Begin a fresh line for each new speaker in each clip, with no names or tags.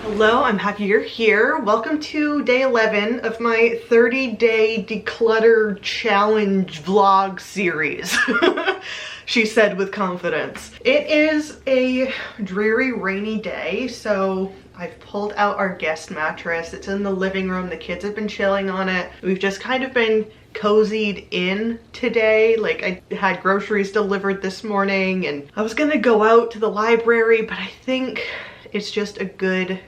Hello, I'm happy you're here. Welcome to day 11 of my 30-day declutter challenge vlog series. She said with confidence. It is a dreary, rainy day, so I've pulled out our guest mattress. It's in the living room. The kids have been chilling on it. We've just kind of been cozied in today. Like, I had groceries delivered this morning and I was gonna go out to the library, but I think it's just a good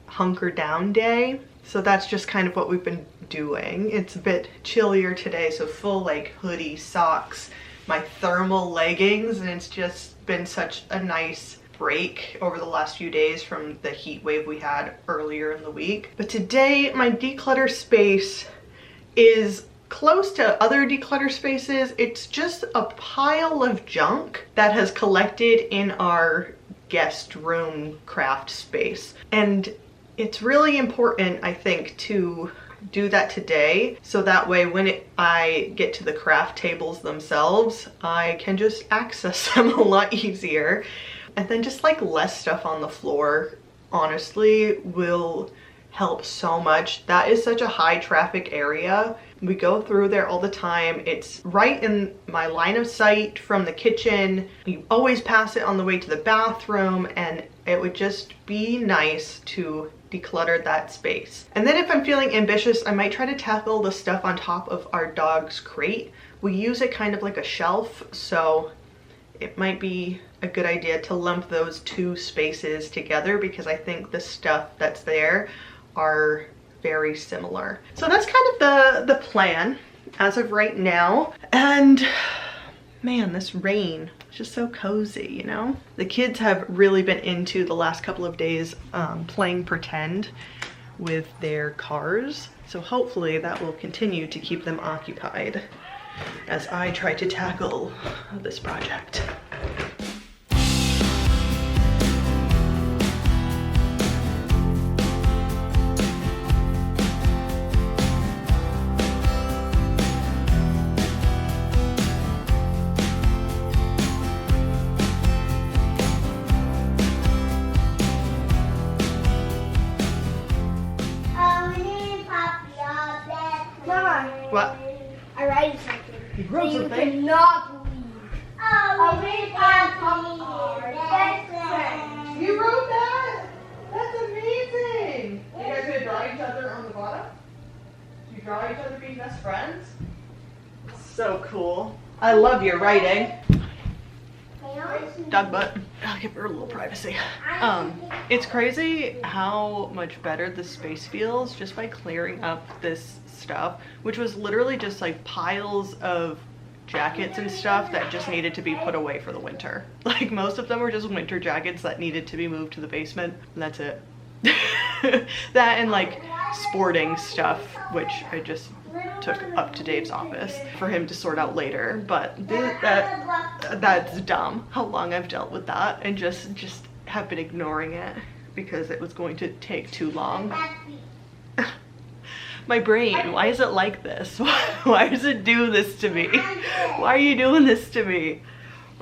hunker down day. So that's just kind of what we've been doing. It's a bit chillier today, so full like hoodie, socks, my thermal leggings, and it's just been such a nice break over the last few days from the heat wave we had earlier in the week. But today my declutter space is close to other declutter spaces. It's just a pile of junk that has collected in our guest room craft space, and it's really important, I think, to do that today, so that way when I get to the craft tables themselves, I can just access them a lot easier. And then just like less stuff on the floor, honestly, will help so much. That is such a high traffic area. We go through there all the time. It's right in my line of sight from the kitchen. You always pass it on the way to the bathroom, and it would just be nice to declutter that space. And then if I'm feeling ambitious, I might try to tackle the stuff on top of our dog's crate. We use it kind of like a shelf, so it might be a good idea to lump those two spaces together, because I think the stuff that's there are very similar. So that's kind of the plan as of right now. And man, this rain is just so cozy, you know? The kids have really been into the last couple of days playing pretend with their cars. So hopefully that will continue to keep them occupied as I try to tackle this project. What?
I wrote something.
You wrote
You
something?
cannot believe. We can't believe.
You wrote that? That's amazing! You guys gonna draw each other on the bottom? Do you draw each other being best friends? So cool. I love your writing. Dog butt. I'll give her a little privacy. It's crazy how much better the space feels just by clearing up this stuff, which was literally just like piles of jackets and stuff that just needed to be put away for the winter. Like, most of them were just winter jackets that needed to be moved to the basement, and that's it. That and like sporting stuff, which I just took up to Dave's office for him to sort out later. But that's dumb how long I've dealt with that and just have been ignoring it because it was going to take too long. My brain, why is it like this? Why does it do this to me? Why are you doing this to me?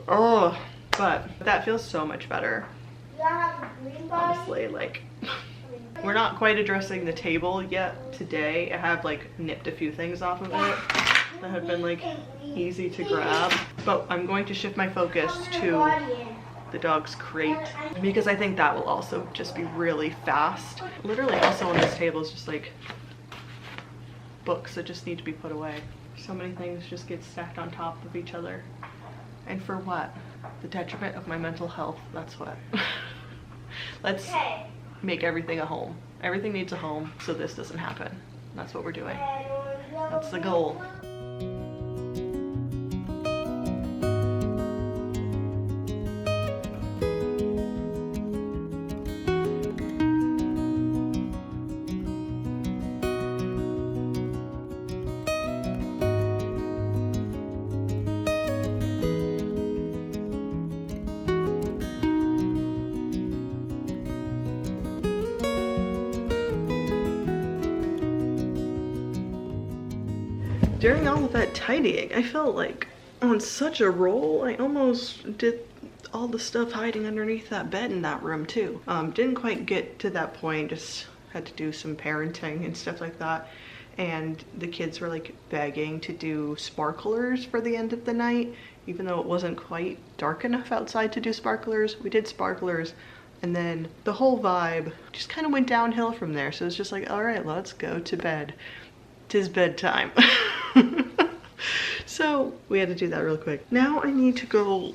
Oh, but that feels so much better. Honestly, like, we're not quite addressing the table yet today. I have like nipped a few things off of it that have been like easy to grab, but I'm going to shift my focus to the dog's crate because I think that will also just be really fast. Literally also on this table is just like books that just need to be put away. So many things just get stacked on top of each other. And for what? The detriment of my mental health, that's what. Let's make everything a home. Everything needs a home, so this doesn't happen. That's what we're doing. That's the goal. During all of that tidying, I felt like on such a roll. I almost did all the stuff hiding underneath that bed in that room too. Didn't quite get to that point, just had to do some parenting and stuff like that. And the kids were like begging to do sparklers for the end of the night, even though it wasn't quite dark enough outside to do sparklers. We did sparklers, and then the whole vibe just kind of went downhill from there. So it's just like, all right, let's go to bed. 'Tis bedtime. So we had to do that real quick. Now I need to go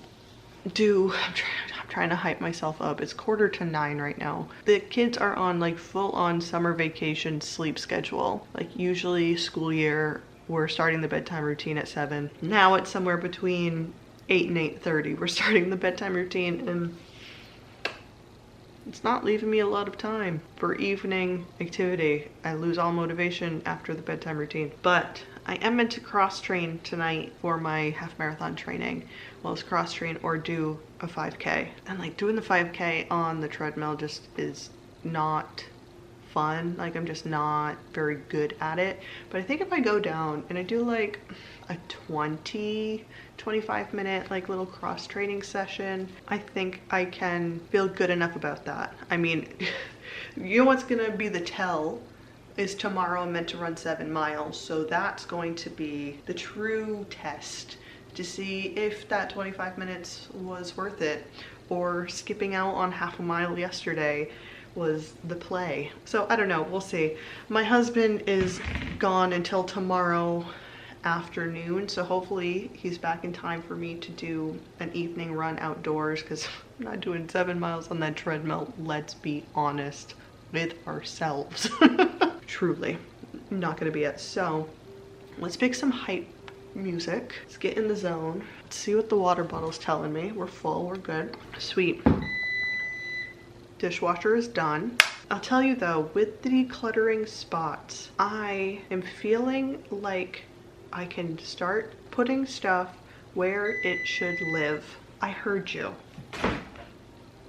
do, I'm trying to hype myself up. It's 8:45 right now. The kids are on like full-on summer vacation sleep schedule. Like usually school year, we're starting the bedtime routine at 7. Now it's somewhere between 8 and 8:30. We're starting the bedtime routine, and it's not leaving me a lot of time for evening activity. I lose all motivation after the bedtime routine. But I am meant to cross train tonight for my half marathon training. Well, it's cross train or do a 5K. And like doing the 5K on the treadmill just is not fun. Like I'm just not very good at it. But I think if I go down and I do like a 25 minute like little cross training session, I think I can feel good enough about that. I mean, you know what's gonna be the tell is tomorrow I'm meant to run 7 miles. So that's going to be the true test to see if that 25 minutes was worth it, or skipping out on half a mile yesterday was the play. So I don't know, we'll see. My husband is gone until tomorrow afternoon, so hopefully he's back in time for me to do an evening run outdoors, because I'm not doing 7 miles on that treadmill. Let's be honest with ourselves. Truly not gonna be it. So let's pick some hype music. Let's get in the zone. Let's see what the water bottle's telling me. We're full, we're good. Sweet. Dishwasher is done. I'll tell you though, with the decluttering spots, I am feeling like I can start putting stuff where it should live. I heard you.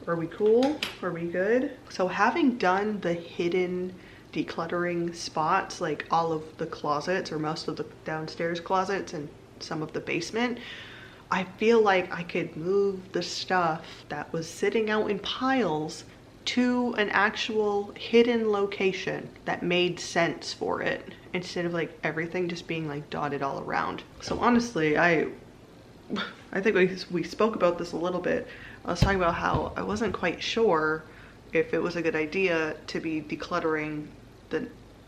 Are we cool? Are we good? So having done the hidden decluttering spots, like all of the closets or most of the downstairs closets and some of the basement, I feel like I could move the stuff that was sitting out in piles to an actual hidden location that made sense for it, instead of like everything just being like dotted all around. So honestly, I think we spoke about this a little bit. I was talking about how I wasn't quite sure if it was a good idea to be decluttering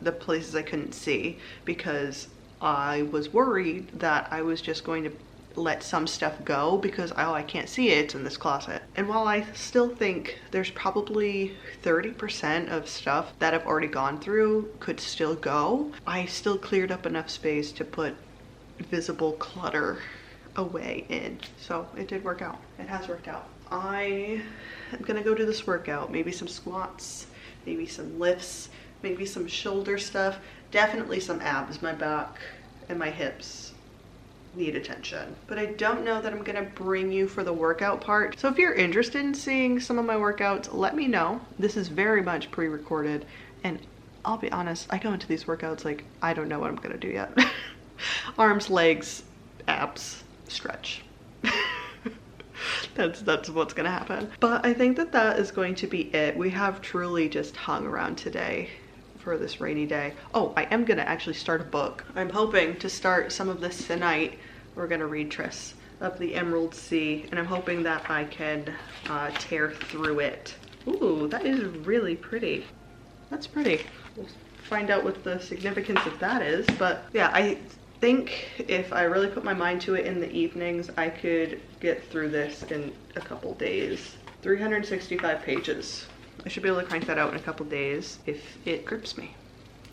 the places I couldn't see, because I was worried that I was just going to let some stuff go because, oh, I can't see it, it's in this closet. And while I still think there's probably 30% of stuff that I've already gone through could still go, I still cleared up enough space to put visible clutter away in. So it did work out. It has worked out. I am gonna go do this workout. Maybe some squats, maybe some lifts, maybe some shoulder stuff, definitely some abs. My back and my hips need attention. But I don't know that I'm gonna bring you for the workout part. So if you're interested in seeing some of my workouts, let me know. This is very much pre-recorded, and I'll be honest, I go into these workouts like I don't know what I'm gonna do yet. Arms, legs, abs, stretch. That's what's gonna happen. But I think that is going to be it. We have truly just hung around today for this rainy day. Oh, I am gonna actually start a book. I'm hoping to start some of this tonight. We're gonna read Triss of the Emerald Sea, and I'm hoping that I can tear through it. Ooh, that is really pretty. That's pretty. We'll find out what the significance of that is, but yeah, I think if I really put my mind to it in the evenings, I could get through this in a couple days. 365 pages. I should be able to crank that out in a couple days if it grips me.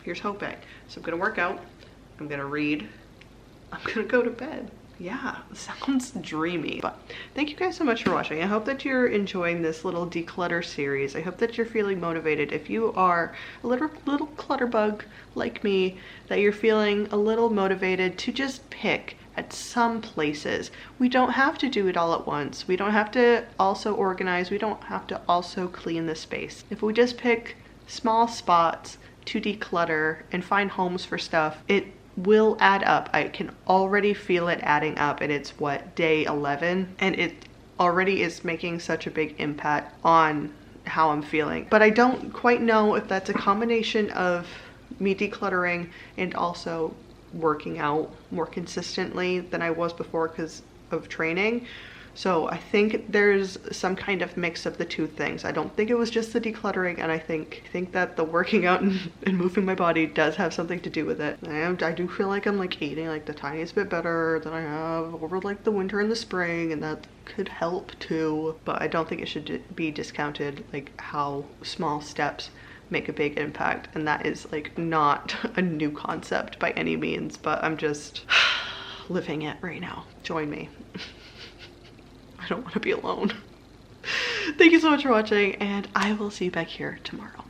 Here's hoping. So I'm gonna work out, I'm gonna read, I'm gonna go to bed. Yeah, sounds dreamy. But thank you guys so much for watching. I hope that you're enjoying this little declutter series. I hope that you're feeling motivated. If you are a little clutter bug like me, that you're feeling a little motivated to just pick at some places. We don't have to do it all at once. We don't have to also organize. We don't have to also clean the space. If we just pick small spots to declutter and find homes for stuff, it will add up. I can already feel it adding up, and it's what, day 11, and it already is making such a big impact on how I'm feeling. But I don't quite know if that's a combination of me decluttering and also working out more consistently than I was before because of training. So I think there's some kind of mix of the two things. I don't think it was just the decluttering, and I think that the working out and moving my body does have something to do with it. And I do feel like I'm like eating like the tiniest bit better than I have over like the winter and the spring, and that could help too. But I don't think it should be discounted, like how small steps make a big impact, and that is like not a new concept by any means, but I'm just living it right now. Join me. I don't want to be alone. Thank you so much for watching, and I will see you back here tomorrow.